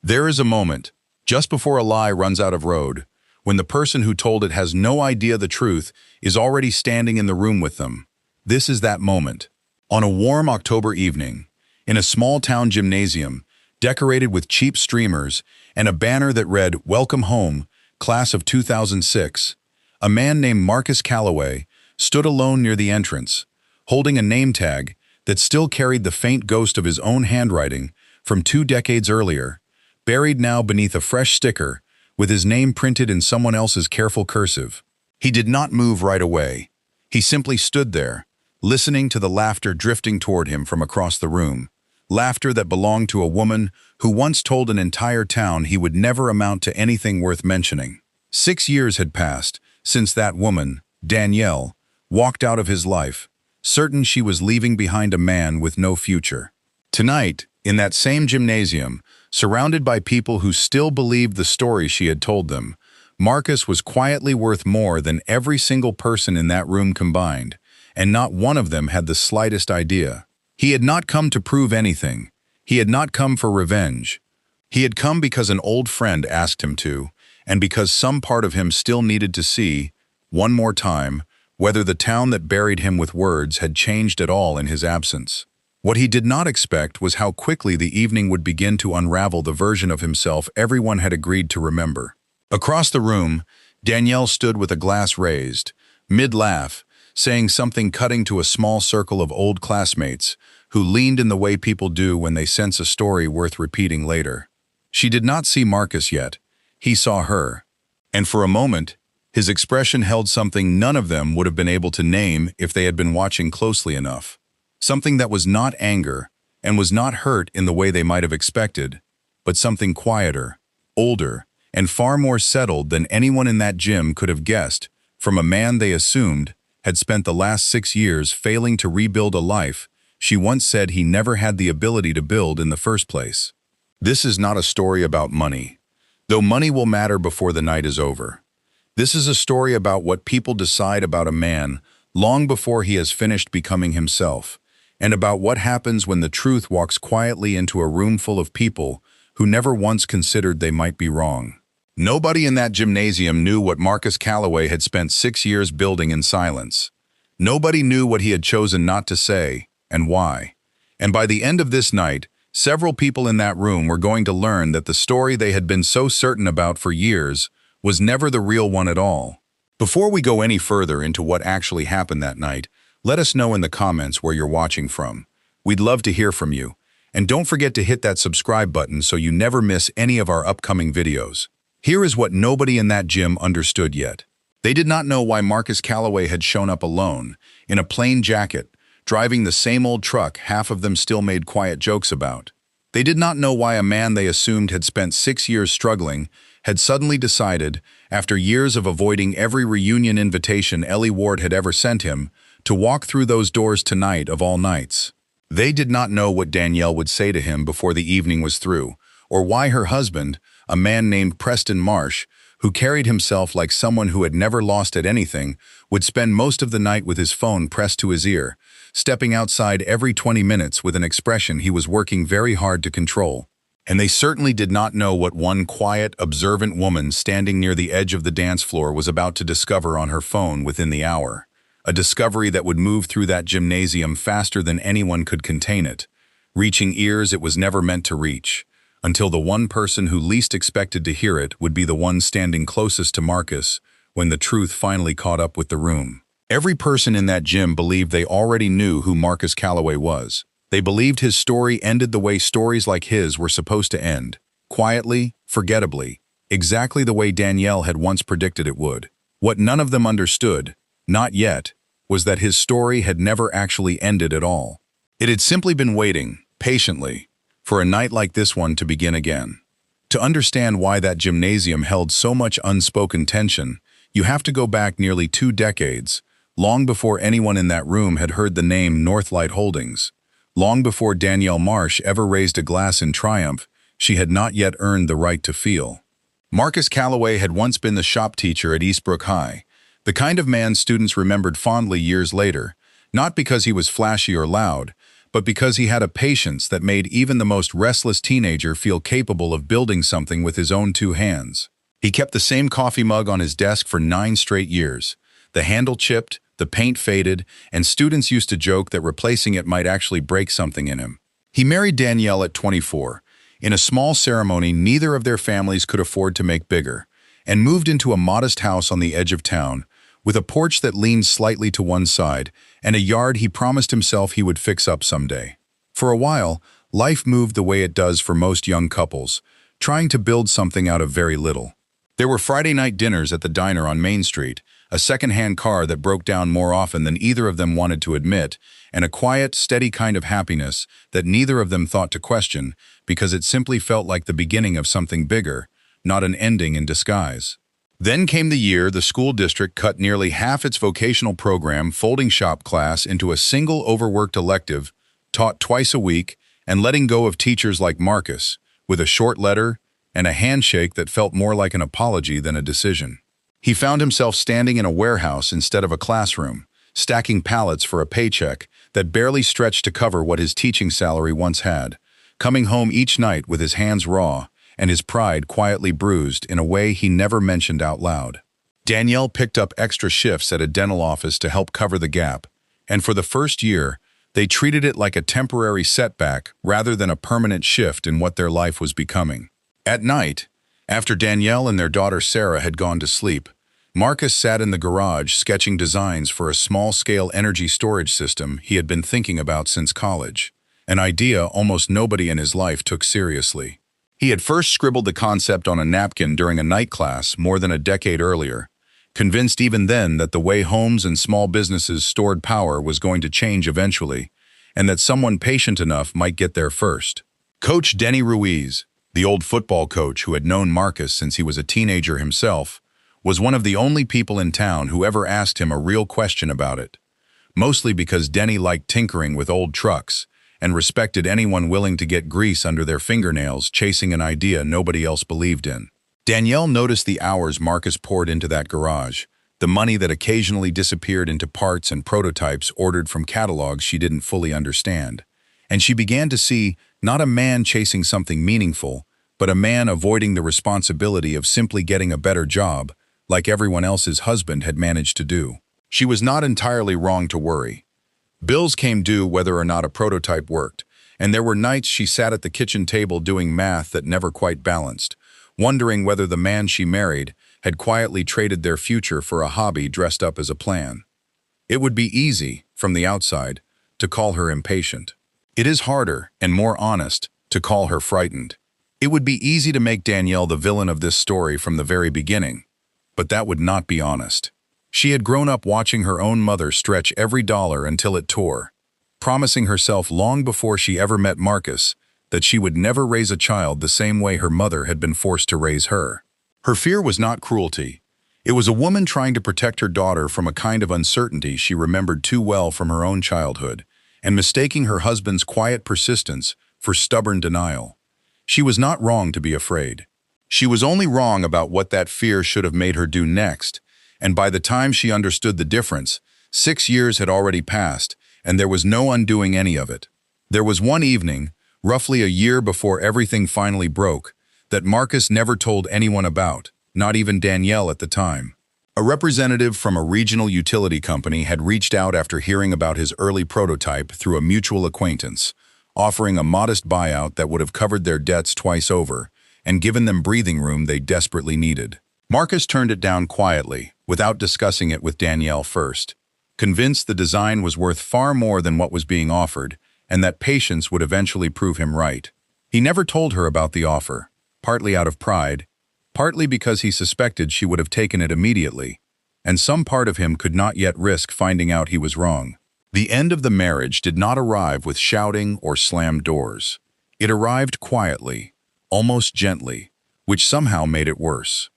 There is a moment, just before a lie runs out of road, when the person who told it has no idea the truth is already standing in the room with them. This is that moment. On a warm October evening, in a small-town gymnasium, decorated with cheap streamers and a banner that read, "Welcome Home, Class of 2006, a man named Marcus Calloway stood alone near the entrance, holding a name tag that still carried the faint ghost of his own handwriting from 2 decades earlier, buried now beneath a fresh sticker with his name printed in someone else's careful cursive. He did not move right away. He simply stood there, listening to the laughter drifting toward him from across the room, laughter that belonged to a woman who once told an entire town he would never amount to anything worth mentioning. 6 years had passed since that woman, Danielle, walked out of his life, certain she was leaving behind a man with no future. Tonight, in that same gymnasium, surrounded by people who still believed the story she had told them, Marcus was quietly worth more than every single person in that room combined, and not one of them had the slightest idea. He had not come to prove anything. He had not come for revenge. He had come because an old friend asked him to, and because some part of him still needed to see, one more time, whether the town that buried him with words had changed at all in his absence. What he did not expect was how quickly the evening would begin to unravel the version of himself everyone had agreed to remember. Across the room, Danielle stood with a glass raised, mid-laugh, saying something cutting to a small circle of old classmates who leaned in the way people do when they sense a story worth repeating later. She did not see Marcus yet. He saw her. And for a moment, his expression held something none of them would have been able to name if they had been watching closely enough. Something that was not anger and was not hurt in the way they might have expected, but something quieter, older, and far more settled than anyone in that gym could have guessed from a man they assumed had spent the last 6 years failing to rebuild a life she once said he never had the ability to build in the first place. This is not a story about money, though money will matter before the night is over. This is a story about what people decide about a man long before he has finished becoming himself, and about what happens when the truth walks quietly into a room full of people who never once considered they might be wrong. Nobody in that gymnasium knew what Marcus Calloway had spent 6 years building in silence. Nobody knew what he had chosen not to say, and why. And by the end of this night, several people in that room were going to learn that the story they had been so certain about for years was never the real one at all. Before we go any further into what actually happened that night, let us know in the comments where you're watching from. We'd love to hear from you. And don't forget to hit that subscribe button so you never miss any of our upcoming videos. Here is what nobody in that gym understood yet. They did not know why Marcus Calloway had shown up alone, in a plain jacket, driving the same old truck half of them still made quiet jokes about. They did not know why a man they assumed had spent 6 years struggling had suddenly decided, after years of avoiding every reunion invitation Ellie Ward had ever sent him, to walk through those doors tonight of all nights. They did not know what Danielle would say to him before the evening was through, or why her husband, a man named Preston Marsh, who carried himself like someone who had never lost at anything, would spend most of the night with his phone pressed to his ear, stepping outside every 20 minutes with an expression he was working very hard to control. And they certainly did not know what one quiet, observant woman standing near the edge of the dance floor was about to discover on her phone within the hour. A discovery that would move through that gymnasium faster than anyone could contain it, reaching ears it was never meant to reach, until the one person who least expected to hear it would be the one standing closest to Marcus when the truth finally caught up with the room. Every person in that gym believed they already knew who Marcus Calloway was. They believed his story ended the way stories like his were supposed to end, quietly, forgettably, exactly the way Danielle had once predicted it would. What none of them understood, not yet, was that his story had never actually ended at all. It had simply been waiting, patiently, for a night like this one to begin again. To understand why that gymnasium held so much unspoken tension, you have to go back nearly 2 decades, long before anyone in that room had heard the name Northlight Holdings. Long before Danielle Marsh ever raised a glass in triumph, she had not yet earned the right to feel. Marcus Calloway had once been the shop teacher at Eastbrook High, the kind of man students remembered fondly years later, not because he was flashy or loud, but because he had a patience that made even the most restless teenager feel capable of building something with his own two hands. He kept the same coffee mug on his desk for 9 straight years. The handle chipped, the paint faded, and students used to joke that replacing it might actually break something in him. He married Danielle at 24, in a small ceremony neither of their families could afford to make bigger, and moved into a modest house on the edge of town, with a porch that leaned slightly to one side and a yard he promised himself he would fix up someday. For a while, life moved the way it does for most young couples, trying to build something out of very little. There were Friday night dinners at the diner on Main Street, a second-hand car that broke down more often than either of them wanted to admit, and a quiet, steady kind of happiness that neither of them thought to question because it simply felt like the beginning of something bigger, not an ending in disguise. Then came the year the school district cut nearly half its vocational program folding shop class into a single overworked elective, taught twice a week, and letting go of teachers like Marcus, with a short letter and a handshake that felt more like an apology than a decision. He found himself standing in a warehouse instead of a classroom, stacking pallets for a paycheck that barely stretched to cover what his teaching salary once had, coming home each night with his hands raw and his pride quietly bruised in a way he never mentioned out loud. Danielle picked up extra shifts at a dental office to help cover the gap, and for the first year, they treated it like a temporary setback rather than a permanent shift in what their life was becoming. At night, after Danielle and their daughter Sarah had gone to sleep, Marcus sat in the garage sketching designs for a small-scale energy storage system he had been thinking about since college, an idea almost nobody in his life took seriously. He had first scribbled the concept on a napkin during a night class more than a decade earlier, convinced even then that the way homes and small businesses stored power was going to change eventually, and that someone patient enough might get there first. Coach Denny Ruiz, the old football coach who had known Marcus since he was a teenager himself, was one of the only people in town who ever asked him a real question about it, mostly because Denny liked tinkering with old trucks and respected anyone willing to get grease under their fingernails chasing an idea nobody else believed in. Danielle noticed the hours Marcus poured into that garage, the money that occasionally disappeared into parts and prototypes ordered from catalogs she didn't fully understand, and she began to see not a man chasing something meaningful, but a man avoiding the responsibility of simply getting a better job, like everyone else's husband had managed to do. She was not entirely wrong to worry. Bills came due whether or not a prototype worked, and there were nights she sat at the kitchen table doing math that never quite balanced, wondering whether the man she married had quietly traded their future for a hobby dressed up as a plan. It would be easy, from the outside, to call her impatient. It is harder, and more honest, to call her frightened. It would be easy to make Danielle the villain of this story from the very beginning, but that would not be honest. She had grown up watching her own mother stretch every dollar until it tore, promising herself long before she ever met Marcus that she would never raise a child the same way her mother had been forced to raise her. Her fear was not cruelty. It was a woman trying to protect her daughter from a kind of uncertainty she remembered too well from her own childhood, and mistaking her husband's quiet persistence for stubborn denial. She was not wrong to be afraid. She was only wrong about what that fear should have made her do next, and by the time she understood the difference, 6 years had already passed, and there was no undoing any of it. There was one evening, roughly a year before everything finally broke, that Marcus never told anyone about, not even Danielle at the time. A representative from a regional utility company had reached out after hearing about his early prototype through a mutual acquaintance, offering a modest buyout that would have covered their debts twice over and given them breathing room they desperately needed. Marcus turned it down quietly, without discussing it with Danielle first, convinced the design was worth far more than what was being offered and that patience would eventually prove him right. He never told her about the offer, partly out of pride, partly because he suspected she would have taken it immediately, and some part of him could not yet risk finding out he was wrong. The end of the marriage did not arrive with shouting or slammed doors. It arrived quietly, almost gently, which somehow made it worse.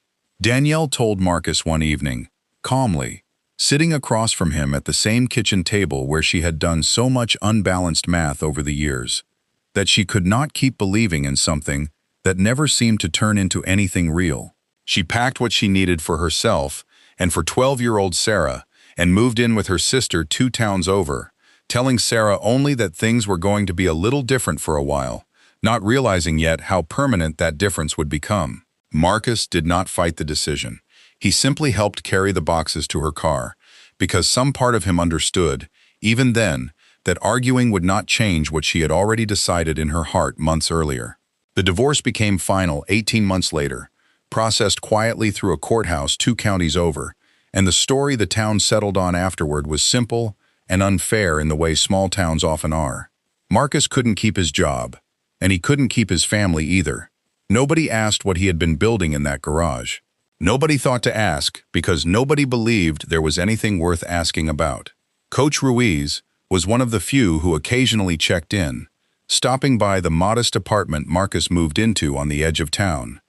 Danielle told Marcus one evening, calmly, sitting across from him at the same kitchen table where she had done so much unbalanced math over the years, that she could not keep believing in something that never seemed to turn into anything real. She packed what she needed for herself and for 12-year-old Sarah and moved in with her sister 2 towns over, telling Sarah only that things were going to be a little different for a while, not realizing yet how permanent that difference would become. Marcus did not fight the decision. He simply helped carry the boxes to her car, because some part of him understood, even then, that arguing would not change what she had already decided in her heart months earlier. The divorce became final 18 months later, processed quietly through a courthouse 2 counties over, and the story the town settled on afterward was simple and unfair in the way small towns often are. Marcus couldn't keep his job, and he couldn't keep his family either. Nobody asked what he had been building in that garage. Nobody thought to ask because nobody believed there was anything worth asking about. Coach Ruiz was one of the few who occasionally checked in, stopping by the modest apartment Marcus moved into on the edge of town,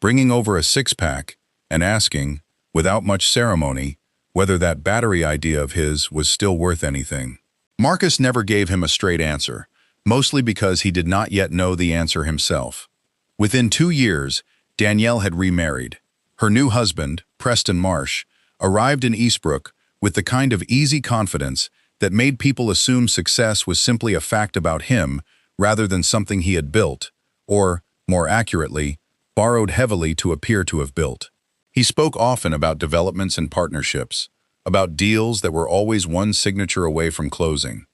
bringing over a 6-pack and asking, without much ceremony, whether that battery idea of his was still worth anything. Marcus never gave him a straight answer, mostly because he did not yet know the answer himself. Within 2 years, Danielle had remarried. Her new husband, Preston Marsh, arrived in Eastbrook with the kind of easy confidence that made people assume success was simply a fact about him rather than something he had built, or, more accurately, borrowed heavily to appear to have built. He spoke often about developments and partnerships, about deals that were always one signature away from closing,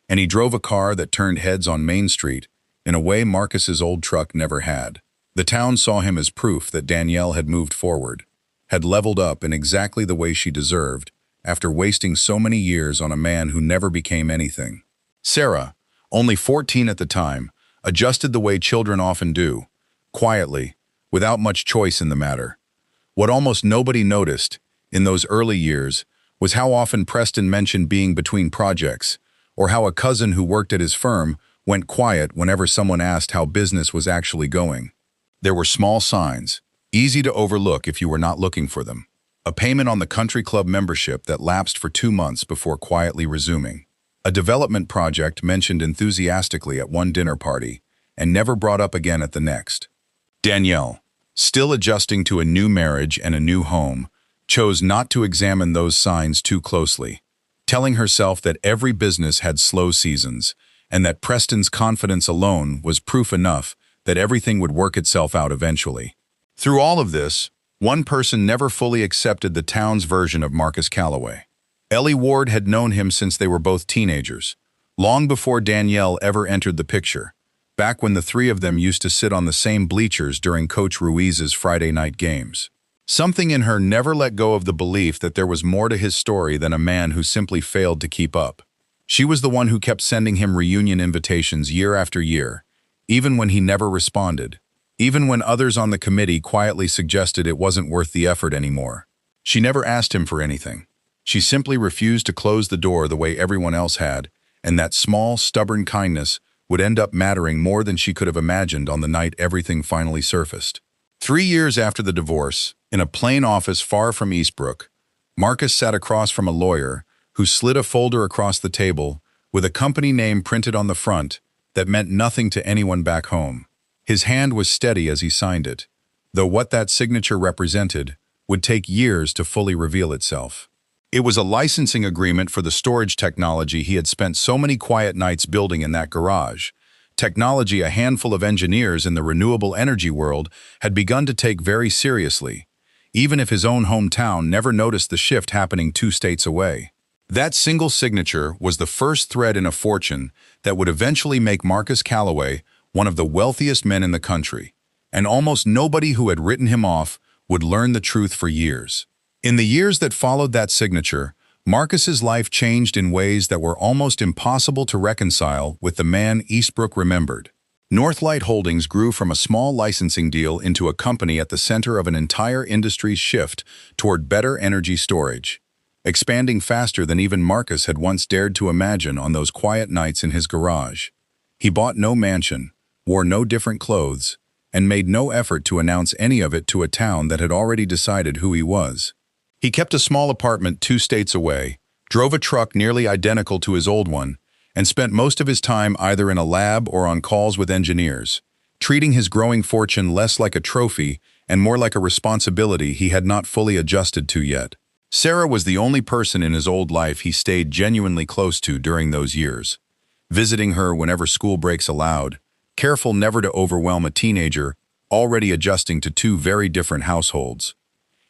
and he drove a car that turned heads on Main Street in a way Marcus's old truck never had. The town saw him as proof that Danielle had moved forward, had leveled up in exactly the way she deserved, after wasting so many years on a man who never became anything. Sarah, only 14 at the time, adjusted the way children often do, quietly, without much choice in the matter. What almost nobody noticed, in those early years, was how often Preston mentioned being between projects, or how a cousin who worked at his firm went quiet whenever someone asked how business was actually going. There were small signs, easy to overlook if you were not looking for them. A payment on the country club membership that lapsed for 2 months before quietly resuming. A development project mentioned enthusiastically at one dinner party and never brought up again at the next. Danielle, still adjusting to a new marriage and a new home, chose not to examine those signs too closely, telling herself that every business had slow seasons and that Preston's confidence alone was proof enough that everything would work itself out eventually. Through all of this, one person never fully accepted the town's version of Marcus Calloway. Ellie Ward had known him since they were both teenagers, long before Danielle ever entered the picture, back when the 3 of them used to sit on the same bleachers during Coach Ruiz's Friday night games. Something in her never let go of the belief that there was more to his story than a man who simply failed to keep up. She was the one who kept sending him reunion invitations year after year, even when he never responded, even when others on the committee quietly suggested it wasn't worth the effort anymore. She never asked him for anything. She simply refused to close the door the way everyone else had, and that small, stubborn kindness would end up mattering more than she could have imagined on the night everything finally surfaced. 3 years after the divorce, in a plain office far from Eastbrook, Marcus sat across from a lawyer who slid a folder across the table with a company name printed on the front that meant nothing to anyone back home. His hand was steady as he signed it, though what that signature represented would take years to fully reveal itself. It was a licensing agreement for the storage technology he had spent so many quiet nights building in that garage, technology a handful of engineers in the renewable energy world had begun to take very seriously, even if his own hometown never noticed the shift happening 2 states away. That single signature was the first thread in a fortune that would eventually make Marcus Calloway one of the wealthiest men in the country, and almost nobody who had written him off would learn the truth for years. In the years that followed that signature, Marcus's life changed in ways that were almost impossible to reconcile with the man Eastbrook remembered. Northlight Holdings grew from a small licensing deal into a company at the center of an entire industry's shift toward better energy storage, expanding faster than even Marcus had once dared to imagine on those quiet nights in his garage. He bought no mansion, wore no different clothes, and made no effort to announce any of it to a town that had already decided who he was. He kept a small apartment 2 states away, drove a truck nearly identical to his old one, and spent most of his time either in a lab or on calls with engineers, treating his growing fortune less like a trophy and more like a responsibility he had not fully adjusted to yet. Sarah was the only person in his old life he stayed genuinely close to during those years, visiting her whenever school breaks allowed, careful never to overwhelm a teenager already adjusting to two very different households.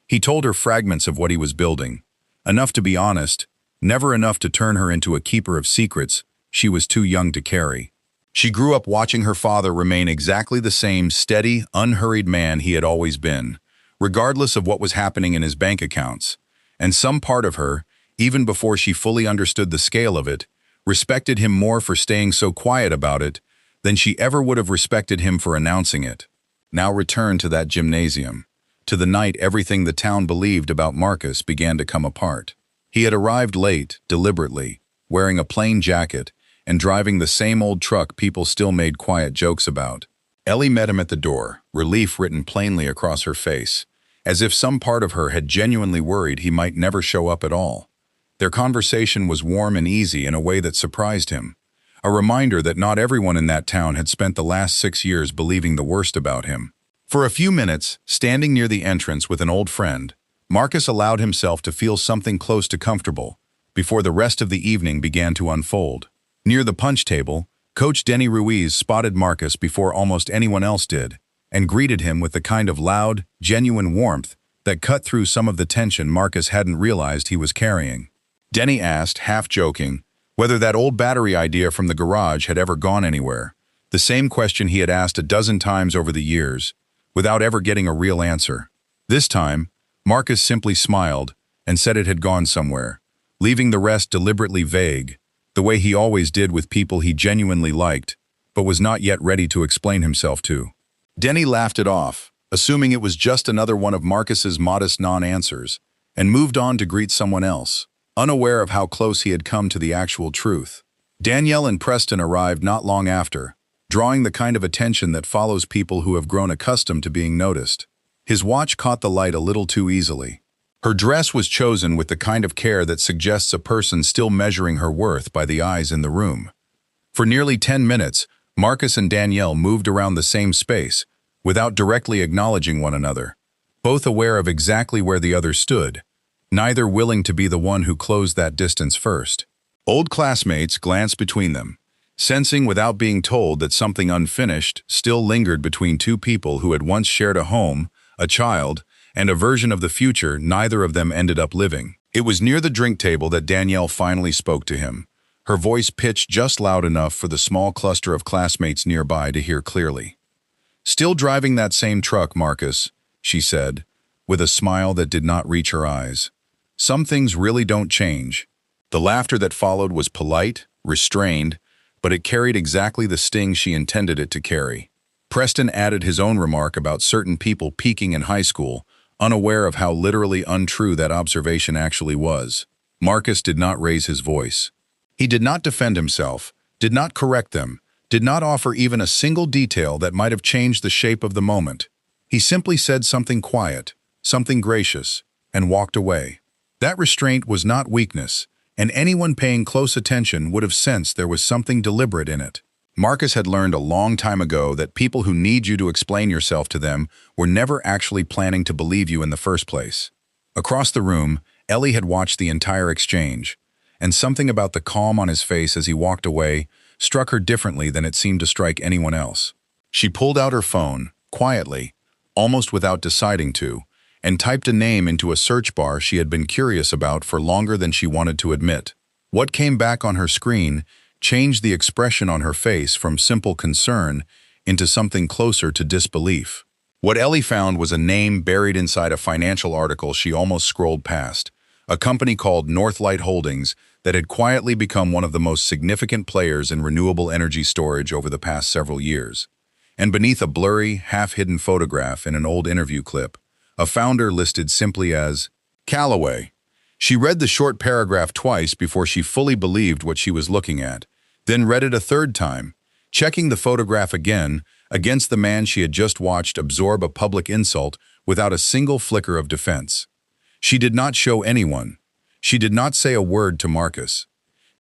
He told her fragments of what he was building, enough to be honest, never enough to turn her into a keeper of secrets she was too young to carry. She grew up watching her father remain exactly the same steady, unhurried man he had always been, regardless of what was happening in his bank accounts, and some part of her, even before she fully understood the scale of it, respected him more for staying so quiet about it than she ever would have respected him for announcing it. Now return to that gymnasium. To the night everything the town believed about Marcus began to come apart. He had arrived late, deliberately, wearing a plain jacket, and driving the same old truck people still made quiet jokes about. Ellie met him at the door, relief written plainly across her face, as if some part of her had genuinely worried he might never show up at all. Their conversation was warm and easy in a way that surprised him, a reminder that not everyone in that town had spent the last 6 years believing the worst about him. For a few minutes, standing near the entrance with an old friend, Marcus allowed himself to feel something close to comfortable before the rest of the evening began to unfold. Near the punch table, Coach Denny Ruiz spotted Marcus before almost anyone else did and greeted him with the kind of loud, genuine warmth that cut through some of the tension Marcus hadn't realized he was carrying. Denny asked, half joking, whether that old battery idea from the garage had ever gone anywhere, the same question he had asked a dozen times over the years, without ever getting a real answer. This time, Marcus simply smiled and said it had gone somewhere, leaving the rest deliberately vague, the way he always did with people he genuinely liked, but was not yet ready to explain himself to. Denny laughed it off, assuming it was just another one of Marcus's modest non-answers, and moved on to greet someone else, unaware of how close he had come to the actual truth. Danielle and Preston arrived not long after, drawing the kind of attention that follows people who have grown accustomed to being noticed. His watch caught the light a little too easily. Her dress was chosen with the kind of care that suggests a person still measuring her worth by the eyes in the room. For nearly 10 minutes, Marcus and Danielle moved around the same space, without directly acknowledging one another, both aware of exactly where the other stood, neither willing to be the one who closed that distance first. Old classmates glanced between them, sensing without being told that something unfinished still lingered between two people who had once shared a home, a child, and a version of the future neither of them ended up living. It was near the drink table that Danielle finally spoke to him, her voice pitched just loud enough for the small cluster of classmates nearby to hear clearly. "Still driving that same truck, Marcus," she said, with a smile that did not reach her eyes. "Some things really don't change." The laughter that followed was polite, restrained, but it carried exactly the sting she intended it to carry. Preston added his own remark about certain people peaking in high school, unaware of how literally untrue that observation actually was. Marcus did not raise his voice. He did not defend himself, did not correct them, did not offer even a single detail that might have changed the shape of the moment. He simply said something quiet, something gracious, and walked away. That restraint was not weakness, and anyone paying close attention would have sensed there was something deliberate in it. Marcus had learned a long time ago that people who need you to explain yourself to them were never actually planning to believe you in the first place. Across the room, Ellie had watched the entire exchange, and something about the calm on his face as he walked away struck her differently than it seemed to strike anyone else. She pulled out her phone, quietly, almost without deciding to, and typed a name into a search bar she had been curious about for longer than she wanted to admit. What came back on her screen changed the expression on her face from simple concern into something closer to disbelief. What Ellie found was a name buried inside a financial article she almost scrolled past, a company called Northlight Holdings that had quietly become one of the most significant players in renewable energy storage over the past several years. And beneath a blurry, half-hidden photograph in an old interview clip, a founder listed simply as Calloway. She read the short paragraph twice before she fully believed what she was looking at, then read it a third time, checking the photograph again against the man she had just watched absorb a public insult without a single flicker of defense. She did not show anyone. She did not say a word to Marcus.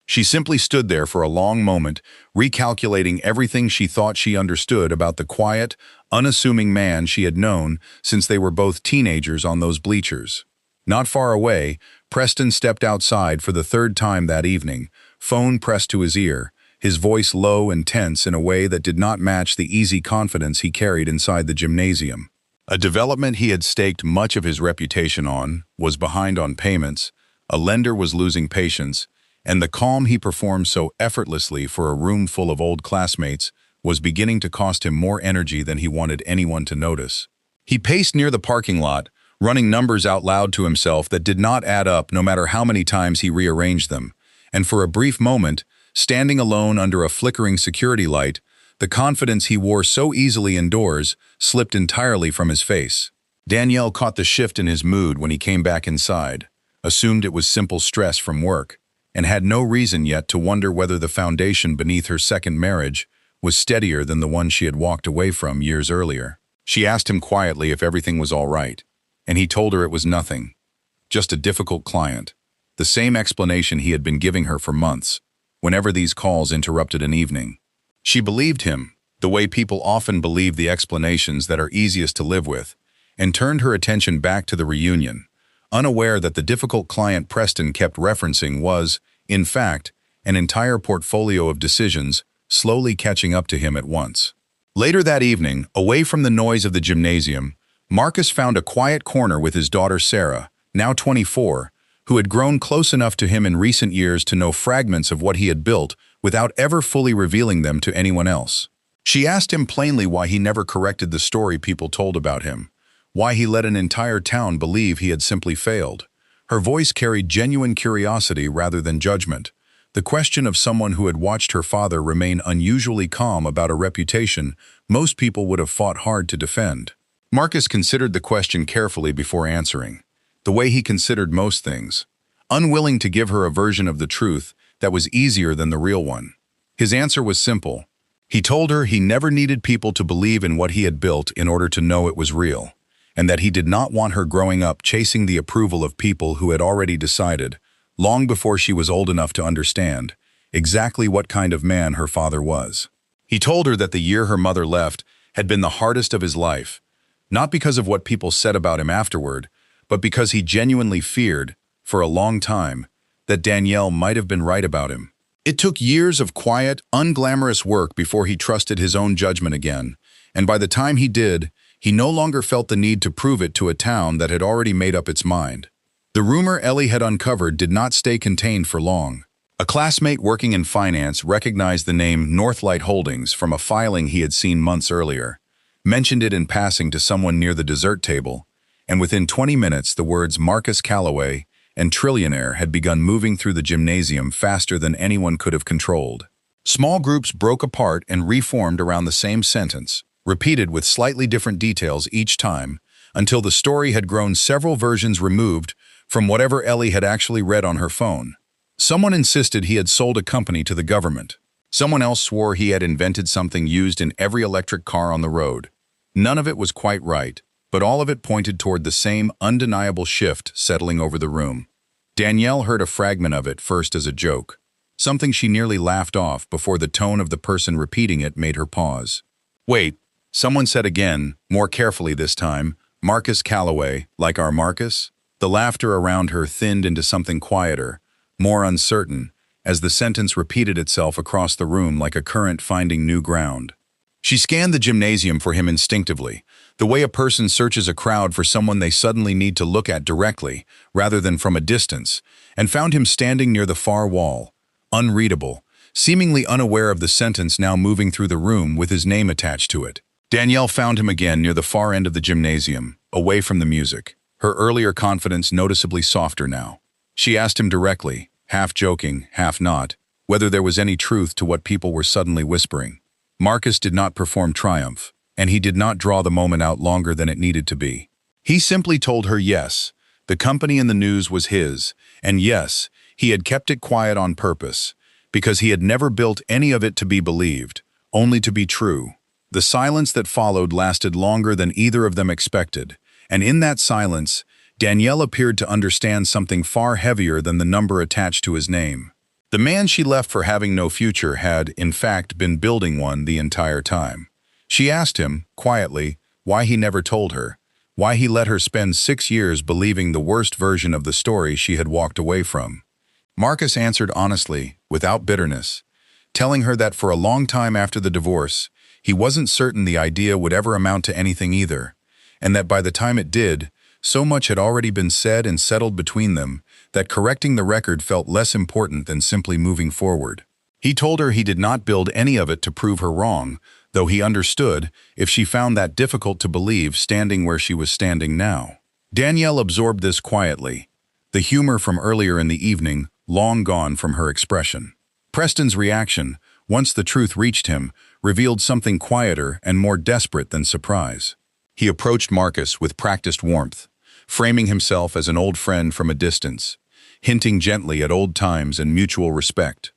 She simply stood there for a long moment, recalculating everything she thought she understood about the quiet, unassuming man she had known since they were both teenagers on those bleachers. Not far away, Preston stepped outside for the third time that evening, phone pressed to his ear, his voice low and tense in a way that did not match the easy confidence he carried inside the gymnasium. A development he had staked much of his reputation on was behind on payments, a lender was losing patience, and the calm he performed so effortlessly for a room full of old classmates was beginning to cost him more energy than he wanted anyone to notice. He paced near the parking lot, running numbers out loud to himself that did not add up no matter how many times he rearranged them, and for a brief moment, standing alone under a flickering security light, the confidence he wore so easily indoors slipped entirely from his face. Danielle caught the shift in his mood when he came back inside, assumed it was simple stress from work, and had no reason yet to wonder whether the foundation beneath her second marriage was steadier than the one she had walked away from years earlier. She asked him quietly if everything was all right, and he told her it was nothing, just a difficult client, the same explanation he had been giving her for months, whenever these calls interrupted an evening. She believed him, the way people often believe the explanations that are easiest to live with, and turned her attention back to the reunion, unaware that the difficult client Preston kept referencing was, in fact, an entire portfolio of decisions slowly catching up to him at once. Later that evening, away from the noise of the gymnasium, Marcus found a quiet corner with his daughter Sarah, now 24, who had grown close enough to him in recent years to know fragments of what he had built without ever fully revealing them to anyone else. She asked him plainly why he never corrected the story people told about him, why he let an entire town believe he had simply failed. Her voice carried genuine curiosity rather than judgment, the question of someone who had watched her father remain unusually calm about a reputation most people would have fought hard to defend. Marcus considered the question carefully before answering, the way he considered most things, unwilling to give her a version of the truth that was easier than the real one. His answer was simple. He told her he never needed people to believe in what he had built in order to know it was real, and that he did not want her growing up chasing the approval of people who had already decided, long before she was old enough to understand, exactly what kind of man her father was. He told her that the year her mother left had been the hardest of his life, not because of what people said about him afterward, but because he genuinely feared, for a long time, that Danielle might have been right about him. It took years of quiet, unglamorous work before he trusted his own judgment again, and by the time he did, he no longer felt the need to prove it to a town that had already made up its mind. The rumor Ellie had uncovered did not stay contained for long. A classmate working in finance recognized the name Northlight Holdings from a filing he had seen months earlier, mentioned it in passing to someone near the dessert table, and within 20 minutes the words Marcus Calloway and trillionaire had begun moving through the gymnasium faster than anyone could have controlled. Small groups broke apart and reformed around the same sentence, repeated with slightly different details each time, until the story had grown several versions removed from whatever Ellie had actually read on her phone. Someone insisted he had sold a company to the government. Someone else swore he had invented something used in every electric car on the road. None of it was quite right, but all of it pointed toward the same undeniable shift settling over the room. Danielle heard a fragment of it first as a joke, something she nearly laughed off before the tone of the person repeating it made her pause. "Wait," someone said again, more carefully this time, "Marcus Calloway, like our Marcus?" The laughter around her thinned into something quieter, more uncertain, as the sentence repeated itself across the room like a current finding new ground. She scanned the gymnasium for him instinctively, the way a person searches a crowd for someone they suddenly need to look at directly, rather than from a distance, and found him standing near the far wall, unreadable, seemingly unaware of the sentence now moving through the room with his name attached to it. Danielle found him again near the far end of the gymnasium, away from the music, her earlier confidence noticeably softer now. She asked him directly, half joking, half not, whether there was any truth to what people were suddenly whispering. Marcus did not perform triumph, and he did not draw the moment out longer than it needed to be. He simply told her yes, the company in the news was his, and yes, he had kept it quiet on purpose, because he had never built any of it to be believed, only to be true. The silence that followed lasted longer than either of them expected, and in that silence, Danielle appeared to understand something far heavier than the number attached to his name. The man she left for having no future had, in fact, been building one the entire time. She asked him, quietly, why he never told her, why he let her spend 6 years believing the worst version of the story she had walked away from. Marcus answered honestly, without bitterness, telling her that for a long time after the divorce, he wasn't certain the idea would ever amount to anything either, and that by the time it did, so much had already been said and settled between them that correcting the record felt less important than simply moving forward. He told her he did not build any of it to prove her wrong, though he understood if she found that difficult to believe standing where she was standing now. Danielle absorbed this quietly, the humor from earlier in the evening long gone from her expression. Preston's reaction, once the truth reached him, revealed something quieter and more desperate than surprise. He approached Marcus with practiced warmth, framing himself as an old friend from a distance, hinting gently at old times and mutual respect,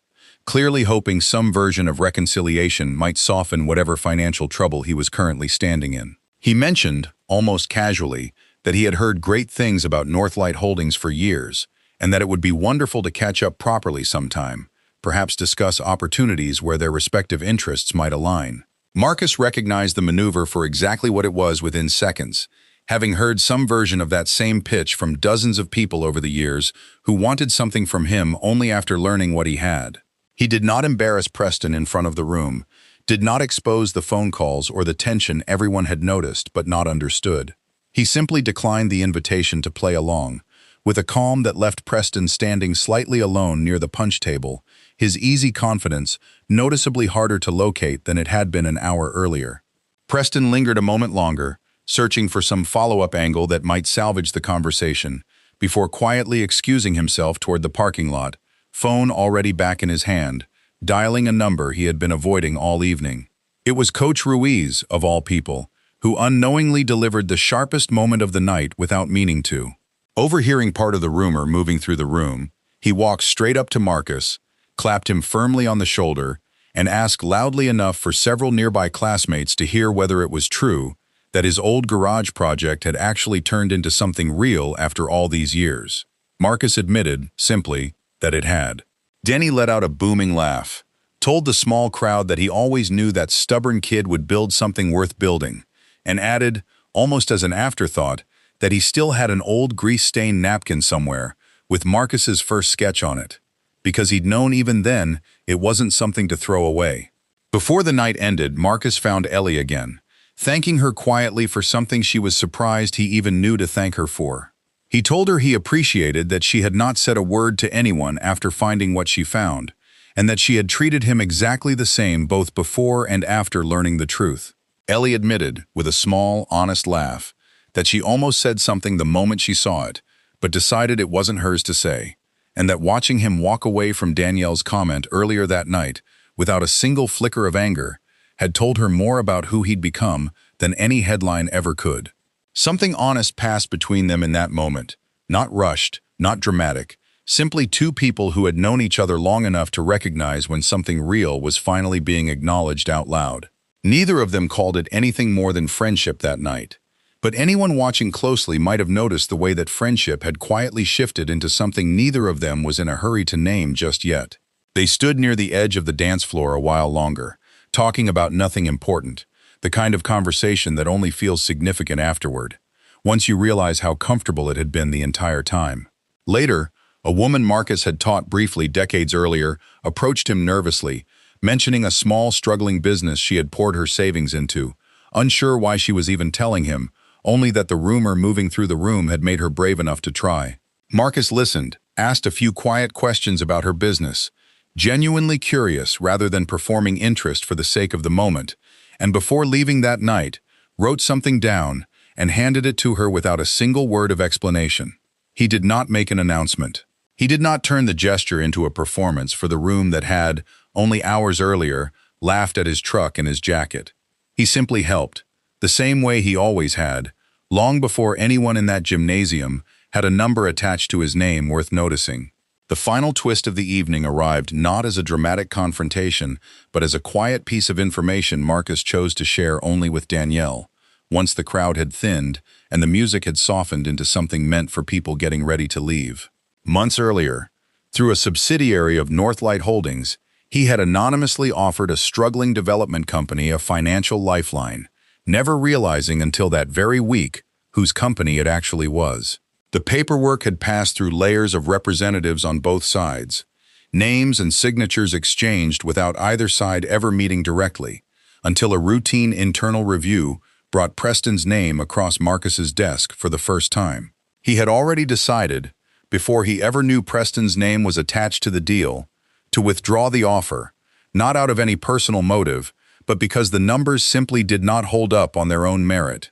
clearly hoping some version of reconciliation might soften whatever financial trouble he was currently standing in. He mentioned, almost casually, that he had heard great things about Northlight Holdings for years, and that it would be wonderful to catch up properly sometime, perhaps discuss opportunities where their respective interests might align. Marcus recognized the maneuver for exactly what it was within seconds, having heard some version of that same pitch from dozens of people over the years who wanted something from him only after learning what he had. He did not embarrass Preston in front of the room, did not expose the phone calls or the tension everyone had noticed but not understood. He simply declined the invitation to play along, with a calm that left Preston standing slightly alone near the punch table, his easy confidence noticeably harder to locate than it had been an hour earlier. Preston lingered a moment longer, searching for some follow-up angle that might salvage the conversation, before quietly excusing himself toward the parking lot, phone already back in his hand, dialing a number he had been avoiding all evening. It was Coach Ruiz, of all people, who unknowingly delivered the sharpest moment of the night without meaning to. Overhearing part of the rumor moving through the room, he walked straight up to Marcus, clapped him firmly on the shoulder, and asked loudly enough for several nearby classmates to hear whether it was true that his old garage project had actually turned into something real after all these years. Marcus admitted, simply, that it had. Denny let out a booming laugh, told the small crowd that he always knew that stubborn kid would build something worth building, and added, almost as an afterthought, that he still had an old grease-stained napkin somewhere with Marcus's first sketch on it, because he'd known even then it wasn't something to throw away. Before the night ended, Marcus found Ellie again, thanking her quietly for something she was surprised he even knew to thank her for. He told her he appreciated that she had not said a word to anyone after finding what she found, and that she had treated him exactly the same both before and after learning the truth. Ellie admitted, with a small, honest laugh, that she almost said something the moment she saw it, but decided it wasn't hers to say, and that watching him walk away from Danielle's comment earlier that night, without a single flicker of anger, had told her more about who he'd become than any headline ever could. Something honest passed between them in that moment, not rushed, not dramatic, simply two people who had known each other long enough to recognize when something real was finally being acknowledged out loud. Neither of them called it anything more than friendship that night, but anyone watching closely might have noticed the way that friendship had quietly shifted into something neither of them was in a hurry to name just yet. They stood near the edge of the dance floor a while longer, talking about nothing important, the kind of conversation that only feels significant afterward, once you realize how comfortable it had been the entire time. Later, a woman Marcus had taught briefly decades earlier approached him nervously, mentioning a small, struggling business she had poured her savings into, unsure why she was even telling him, only that the rumor moving through the room had made her brave enough to try. Marcus listened, asked a few quiet questions about her business, genuinely curious rather than performing interest for the sake of the moment, and before leaving that night, wrote something down and handed it to her without a single word of explanation. He did not make an announcement. He did not turn the gesture into a performance for the room that had, only hours earlier, laughed at his truck and his jacket. He simply helped, the same way he always had, long before anyone in that gymnasium had a number attached to his name worth noticing. The final twist of the evening arrived not as a dramatic confrontation, but as a quiet piece of information Marcus chose to share only with Danielle, once the crowd had thinned and the music had softened into something meant for people getting ready to leave. Months earlier, through a subsidiary of Northlight Holdings, he had anonymously offered a struggling development company a financial lifeline, never realizing until that very week whose company it actually was. The paperwork had passed through layers of representatives on both sides, names and signatures exchanged without either side ever meeting directly, until a routine internal review brought Preston's name across Marcus's desk for the first time. He had already decided, before he ever knew Preston's name was attached to the deal, to withdraw the offer, not out of any personal motive, but because the numbers simply did not hold up on their own merit.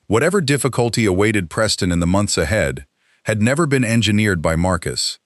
Whatever difficulty awaited Preston in the months ahead had never been engineered by Marcus.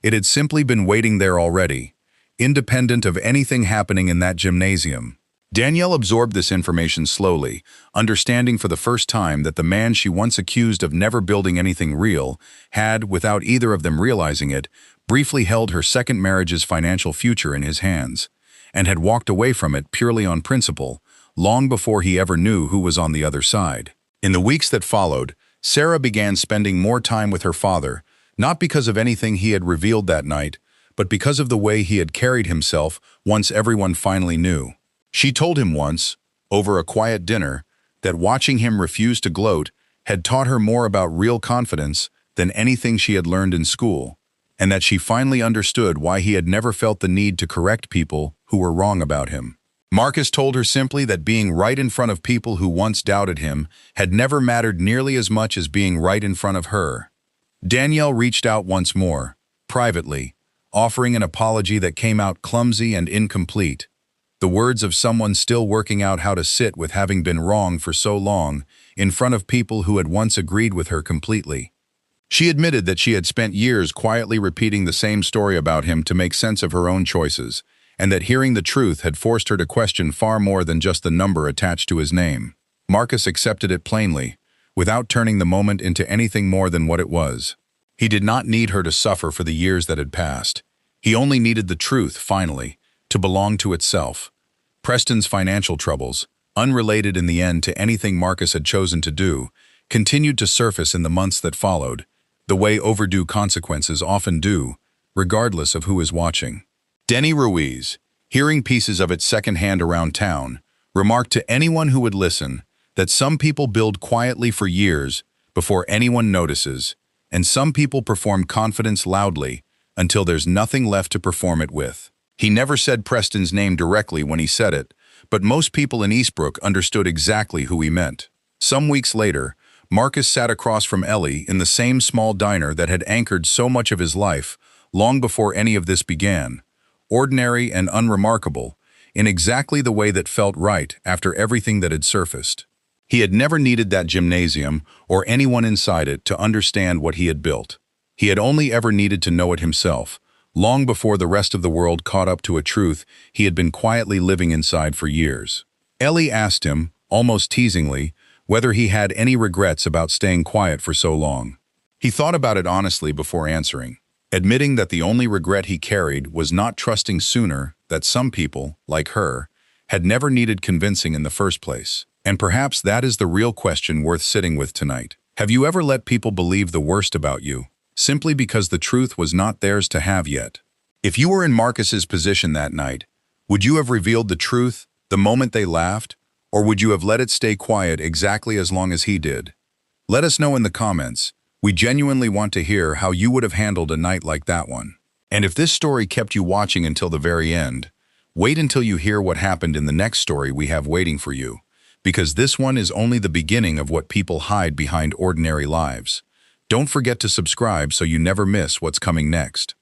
It had simply been waiting there already, independent of anything happening in that gymnasium. Danielle absorbed this information slowly, understanding for the first time that the man she once accused of never building anything real had, without either of them realizing it, briefly held her second marriage's financial future in his hands, and had walked away from it purely on principle, long before he ever knew who was on the other side. In the weeks that followed, Sarah began spending more time with her father, not because of anything he had revealed that night, but because of the way he had carried himself once everyone finally knew. She told him once, over a quiet dinner, that watching him refuse to gloat had taught her more about real confidence than anything she had learned in school, and that she finally understood why he had never felt the need to correct people who were wrong about him. Marcus told her simply that being right in front of people who once doubted him had never mattered nearly as much as being right in front of her. Danielle reached out once more, privately, offering an apology that came out clumsy and incomplete, the words of someone still working out how to sit with having been wrong for so long in front of people who had once agreed with her completely. She admitted that she had spent years quietly repeating the same story about him to make sense of her own choices, and that hearing the truth had forced her to question far more than just the number attached to his name. Marcus accepted it plainly, without turning the moment into anything more than what it was. He did not need her to suffer for the years that had passed. He only needed the truth, finally, to belong to itself. Preston's financial troubles, unrelated in the end to anything Marcus had chosen to do, continued to surface in the months that followed, the way overdue consequences often do, regardless of who is watching. Denny Ruiz, hearing pieces of it secondhand around town, remarked to anyone who would listen that some people build quietly for years before anyone notices, and some people perform confidence loudly until there's nothing left to perform it with. He never said Preston's name directly when he said it, but most people in Eastbrook understood exactly who he meant. Some weeks later, Marcus sat across from Ellie in the same small diner that had anchored so much of his life long before any of this began, ordinary and unremarkable, in exactly the way that felt right after everything that had surfaced. He had never needed that gymnasium or anyone inside it to understand what he had built. He had only ever needed to know it himself, long before the rest of the world caught up to a truth he had been quietly living inside for years. Ellie asked him, almost teasingly, whether he had any regrets about staying quiet for so long. He thought about it honestly before answering, admitting that the only regret he carried was not trusting sooner that some people, like her, had never needed convincing in the first place. And perhaps that is the real question worth sitting with tonight. Have you ever let people believe the worst about you, simply because the truth was not theirs to have yet? If you were in Marcus's position that night, would you have revealed the truth the moment they laughed, or would you have let it stay quiet exactly as long as he did? Let us know in the comments. We genuinely want to hear how you would have handled a night like that one. And if this story kept you watching until the very end, wait until you hear what happened in the next story we have waiting for you, because this one is only the beginning of what people hide behind ordinary lives. Don't forget to subscribe so you never miss what's coming next.